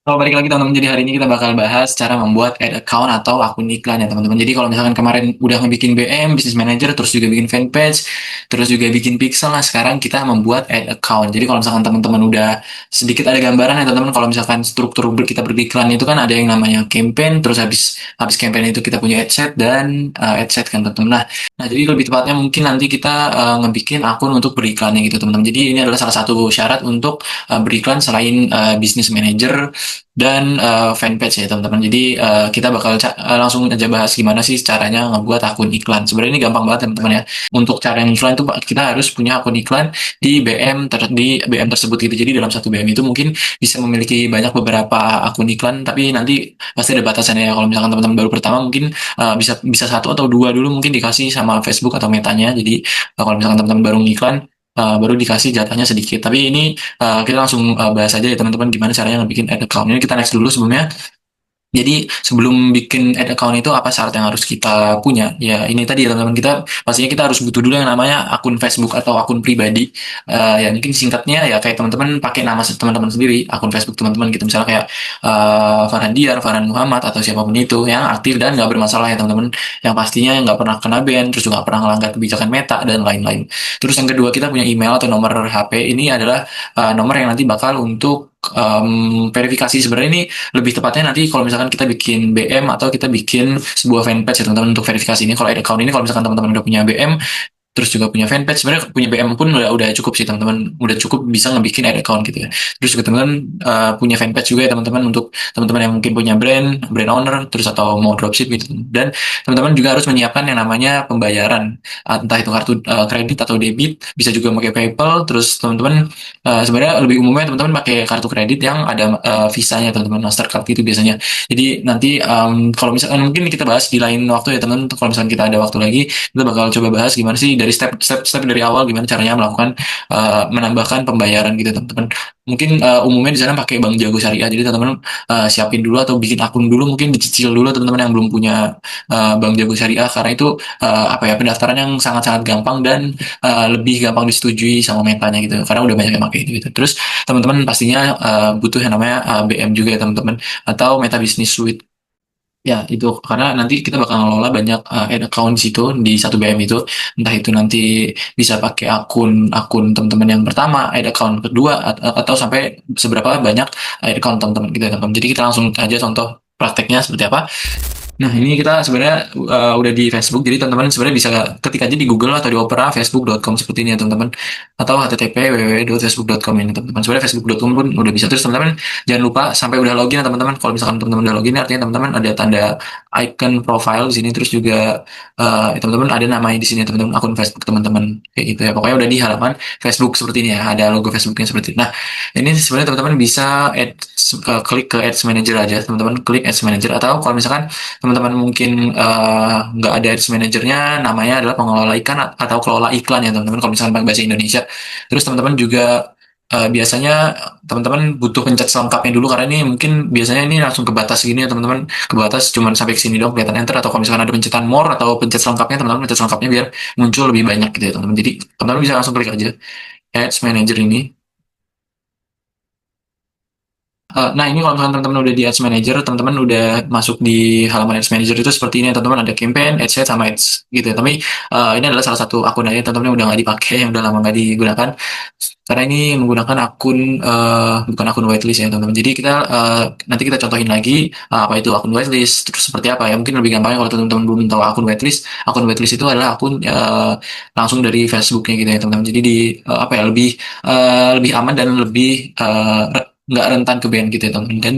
Balik lagi teman-teman. Jadi hari ini kita bakal bahas cara membuat ad account atau akun iklan ya teman-teman. Jadi kalau misalkan kemarin udah bikin BM, Business Manager, terus juga bikin fanpage, terus juga bikin pixel, nah sekarang kita membuat ad account. Jadi kalau misalkan teman-teman udah sedikit ada gambaran ya teman-teman, kalau misalkan struktur kita beriklan itu kan ada yang namanya campaign, terus habis habis campaign itu kita punya ad set dan ad set kan teman-teman. Nah, jadi lebih tepatnya mungkin nanti kita ngebikin akun untuk beriklannya gitu teman-teman. Jadi ini adalah salah satu syarat untuk beriklan selain Business Manager dan fanpage ya teman-teman. Jadi kita bakal langsung aja bahas gimana sih caranya ngebuat akun iklan. Sebenarnya ini gampang banget teman-teman ya. Untuk cara yang iklan itu kita harus punya akun iklan di BM tersebut gitu. Jadi dalam satu BM itu mungkin bisa memiliki banyak beberapa akun iklan, tapi nanti pasti ada batasannya ya. Kalau misalkan teman-teman baru pertama mungkin bisa bisa satu atau dua dulu mungkin dikasih sama Facebook atau Metanya. Jadi kalau misalkan teman-teman baru ngiklan baru dikasih jatahnya sedikit. Tapi ini kita langsung bahas aja ya teman-teman gimana caranya ngebikin ad account. Ini kita next dulu sebelumnya. Jadi sebelum bikin ad account itu apa syarat yang harus kita punya? Ya ini tadi ya teman-teman, kita pastinya kita harus butuh dulu yang namanya akun Facebook atau akun pribadi. Ya mungkin singkatnya ya kayak teman-teman pakai nama teman-teman sendiri, akun Facebook teman-teman gitu. Misalnya kayak Farhan Diar, Farhan Muhammad atau siapapun itu yang aktif dan nggak bermasalah ya teman-teman. Yang pastinya nggak pernah kena ban, terus juga nggak pernah melanggar kebijakan Meta dan lain-lain. Terus yang kedua kita punya email atau nomor HP. Ini adalah nomor yang nanti bakal untuk verifikasi. Sebenarnya ini lebih tepatnya nanti kalau misalkan kita bikin BM atau kita bikin sebuah fanpage ya teman-teman untuk verifikasi ini. Kalau ad account ini kalau misalkan teman-teman udah punya BM terus juga punya fanpage, sebenarnya punya BM pun udah cukup sih teman-teman, udah cukup bisa ngebikin ad account gitu ya. Terus juga teman-teman punya fanpage juga ya teman-teman, untuk teman-teman yang mungkin punya brand owner terus atau mau dropship gitu. Dan teman-teman juga harus menyiapkan yang namanya pembayaran, entah itu kartu kredit atau debit, bisa juga pakai PayPal. Terus teman-teman sebenarnya lebih umumnya teman-teman pakai kartu kredit yang ada visanya teman-teman, Mastercard gitu biasanya. Jadi nanti kalau misalkan mungkin kita bahas di lain waktu ya teman-teman, kalau misalkan kita ada waktu lagi kita bakal coba bahas gimana sih dari step dari awal gimana caranya melakukan menambahkan pembayaran gitu teman-teman. Mungkin umumnya di sana pakai Bank Jago Syariah. Jadi teman-teman siapin dulu atau bikin akun dulu, mungkin dicicil dulu teman-teman yang belum punya Bank Jago Syariah, karena itu apa ya, pendaftaran yang sangat-sangat gampang dan lebih gampang disetujui sama Metanya gitu. Karena udah banyak yang pakai itu gitu. Terus teman-teman pastinya butuh yang namanya BM juga ya teman-teman, atau Meta Business Suite. Ya, itu karena nanti kita bakal ngelola banyak ad account di situ di satu BM itu. Entah itu nanti bisa pakai akun akun teman-teman yang pertama, ad account kedua, atau sampai seberapa banyak ad account teman-teman gitu ya, teman-teman. Jadi kita langsung aja contoh prakteknya seperti apa. Nah, ini kita sebenarnya udah di Facebook, jadi teman-teman sebenarnya bisa ketik aja di Google atau di Opera facebook.com seperti ini ya teman-teman, atau http www.facebook.com ini teman-teman. Sebenarnya facebook.com pun udah bisa. Terus teman-teman jangan lupa sampai udah login ya teman-teman. Kalau misalkan teman-teman udah login, artinya teman-teman ada tanda icon profile di sini, terus juga teman-teman ada namanya di sini teman-teman, akun Facebook teman-teman kayak gitu ya. Pokoknya udah di halaman Facebook seperti ini ya, ada logo Facebooknya seperti ini. Nah, ini sebenarnya teman-teman bisa klik ke Ads Manager aja teman-teman, klik Ads Manager. Atau kalau misalkan teman-teman mungkin nggak ada ads manajernya, namanya adalah pengelola ikan atau kelola iklan ya teman-teman, kalau misalkan pakai bahasa Indonesia. Terus teman-teman juga biasanya teman-teman butuh pencet selengkapnya dulu, karena ini mungkin biasanya ini langsung kebatas gini ya teman-teman, kebatas cuman sampai ke sini dong kelihatan enter. Atau kalau misalkan ada pencetan more atau pencet selengkapnya, teman-teman pencet selengkapnya biar muncul lebih banyak gitu ya teman-teman. Jadi teman-teman bisa langsung klik aja ads manager ini. Nah, ini kalau misalkan teman-teman udah di Ads Manager, teman-teman udah masuk di halaman Ads Manager itu seperti ini ya teman-teman, ada campaign, ads set, sama ads gitu ya. Tapi ini adalah salah satu akun aja teman-teman yang udah nggak dipakai, yang udah lama nggak digunakan. Karena ini menggunakan akun, bukan akun whitelist ya teman-teman. Jadi kita nanti kita contohin lagi apa itu akun whitelist, terus seperti apa ya. Mungkin lebih gampangnya kalau teman-teman belum tahu akun whitelist. Akun whitelist itu adalah akun langsung dari Facebooknya gitu ya teman-teman. Jadi di apa ya, lebih aman dan lebih nggak rentan ke ban gitu ya teman-teman. Dan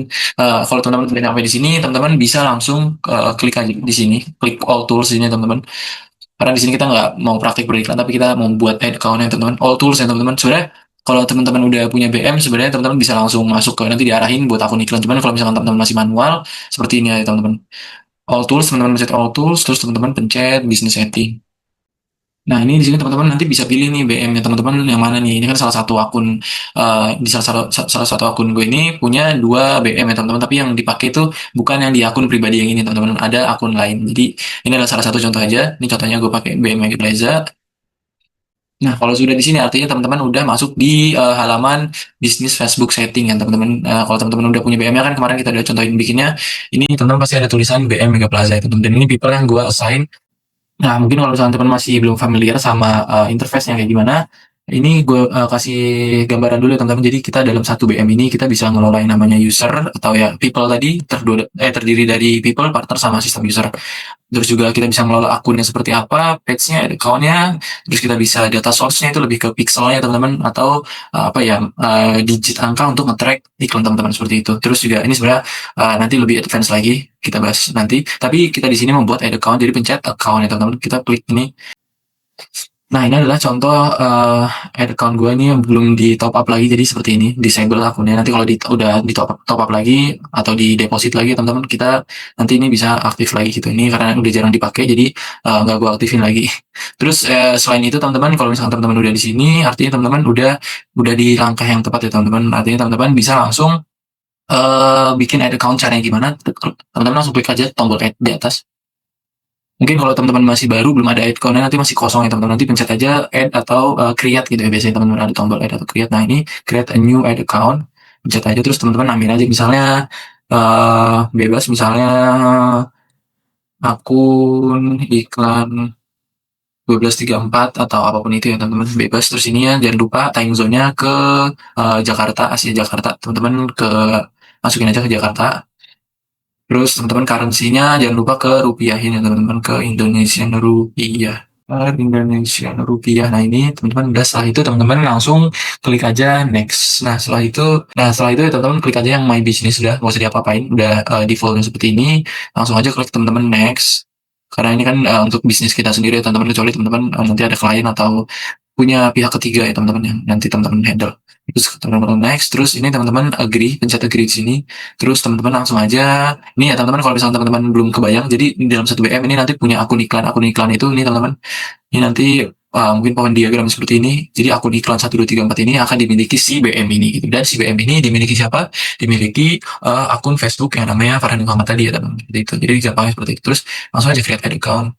kalau teman-teman udah sampai di sini, teman-teman bisa langsung klik aja di sini, klik all tools ini ya teman-teman. Karena di sini kita nggak mau praktik beriklan, tapi kita mau buat ad account ya teman-teman. All tools ya teman-teman. Sebenarnya kalau teman-teman udah punya BM, sebenarnya teman-teman bisa langsung masuk ke nanti diarahin buat akun iklan. Cuman kalau misalkan teman-teman masih manual, seperti ini ya teman-teman. All tools, teman-teman pencet all tools, terus teman-teman pencet business setting. Nah, ini di sini teman-teman nanti bisa pilih nih BM-nya teman-teman yang mana nih. Ini kan salah satu akun, di salah satu akun gue ini punya dua BM ya teman-teman, tapi yang dipakai itu bukan yang di akun pribadi yang ini teman-teman, ada akun lain. Jadi ini adalah salah satu contoh aja. Ini contohnya gue pakai BM yang Reza. Nah, kalau sudah di sini artinya teman-teman udah masuk di halaman bisnis Facebook setting ya teman-teman. Kalau teman-teman udah punya BM-nya kan kemarin kita udah contohin bikinnya. Ini teman-teman pasti ada tulisan BM Mega Plaza ya teman-teman. Dan ini people yang gue assign. Nah, mungkin kalau misalnya teman masih belum familiar sama interface-nya kayak gimana, ini gue kasih gambaran dulu ya teman-teman. Jadi kita dalam satu BM ini kita bisa ngelola yang namanya user atau ya people tadi terdiri dari people, partner sama sistem user. Terus juga kita bisa ngelola akunnya seperti apa, page-nya, account-nya, terus kita bisa data source-nya itu lebih ke pixelnya teman-teman atau apa ya digit angka untuk nge-track iklan teman-teman seperti itu. Terus juga ini sebenarnya nanti lebih advance lagi kita bahas nanti. Tapi kita di sini membuat ad account jadi pencet account ya teman-teman. Kita klik ini. Nah, ini adalah contoh ad account gue ini yang belum di top up lagi, jadi seperti ini, disable akunnya. Nanti kalau udah di top up lagi atau di deposit lagi, teman-teman, kita nanti ini bisa aktif lagi gitu. Ini karena udah jarang dipakai, jadi nggak gue aktifin lagi. Terus selain itu, teman-teman, kalau misalkan teman-teman udah di sini, artinya teman-teman udah di langkah yang tepat ya, teman-teman. Artinya teman-teman bisa langsung bikin ad account caranya gimana. Teman-teman langsung klik aja tombol add di atas. Mungkin kalau teman-teman masih baru, belum ada account-nya, nanti masih kosong ya teman-teman. Nanti pencet aja add atau create gitu ya. Biasanya teman-teman ada tombol add atau create. Nah ini create a new ad account. Pencet aja terus teman-teman ambil aja misalnya bebas misalnya akun iklan 1234 atau apapun itu ya teman-teman bebas. Terus ini ya jangan lupa time zone-nya ke Jakarta, Asia Jakarta. Teman-teman masukin aja ke Jakarta. Terus teman-teman currency-nya jangan lupa ke rupiahin ya teman-teman, ke Indonesian rupiah. Indonesian rupiah. Nah ini teman-teman udah, setelah itu teman-teman langsung klik aja next. Nah setelah itu ya teman-teman klik aja yang my business, udah nggak usah diapa-apain, udah defaultnya seperti ini. Langsung aja klik teman-teman next. Karena ini kan untuk bisnis kita sendiri ya teman-teman, kecuali teman-teman nanti ada klien atau punya pihak ketiga ya teman-teman yang nanti teman-teman handle. Terus teman-teman next, terus ini teman-teman agree, pencet agree di sini. Terus teman-teman langsung aja, ini ya teman-teman kalau misalnya teman-teman belum kebayang, jadi di dalam satu BM ini nanti punya akun iklan itu, ini teman-teman, ini nanti mungkin pohon diagram seperti ini. Jadi akun iklan 1234 ini akan dimiliki si BM ini gitu. Dan si BM ini dimiliki siapa? Dimiliki akun Facebook yang namanya Farhan Muhammad tadi ya teman-teman. Itu. Jadi gampangnya seperti itu. Terus langsung aja create ad account.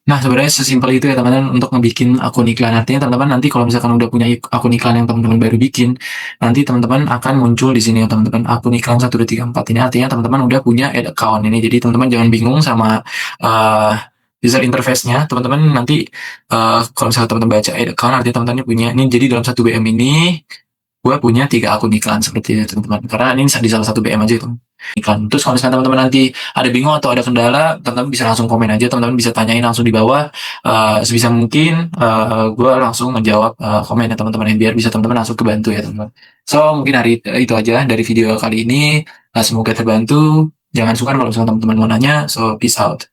Nah, sebenarnya sesimpel itu ya teman-teman untuk ngebikin akun iklan. Artinya teman-teman nanti kalau misalkan udah punya akun iklan yang teman-teman baru bikin, nanti teman-teman akan muncul di sini ya teman-teman, akun iklan 1234 ini artinya teman-teman udah punya ad account ini. Jadi teman-teman jangan bingung sama user interface-nya. Teman-teman nanti kalau misalkan teman-teman baca ad account artinya teman-teman punya ini. Jadi dalam satu BM ini gue punya 3 akun iklan seperti itu teman-teman. Karena ini di salah satu BM aja itu iklan. Terus kalau misalnya teman-teman nanti ada bingung atau ada kendala, teman-teman bisa langsung komen aja, teman-teman bisa tanyain langsung di bawah. Sebisa mungkin gue langsung menjawab komen ya teman-teman, biar bisa teman-teman langsung kebantu ya teman-teman. So mungkin hari itu aja dari video kali ini. Semoga terbantu. Jangan sukar kalau misalnya teman-teman mau nanya. So peace out.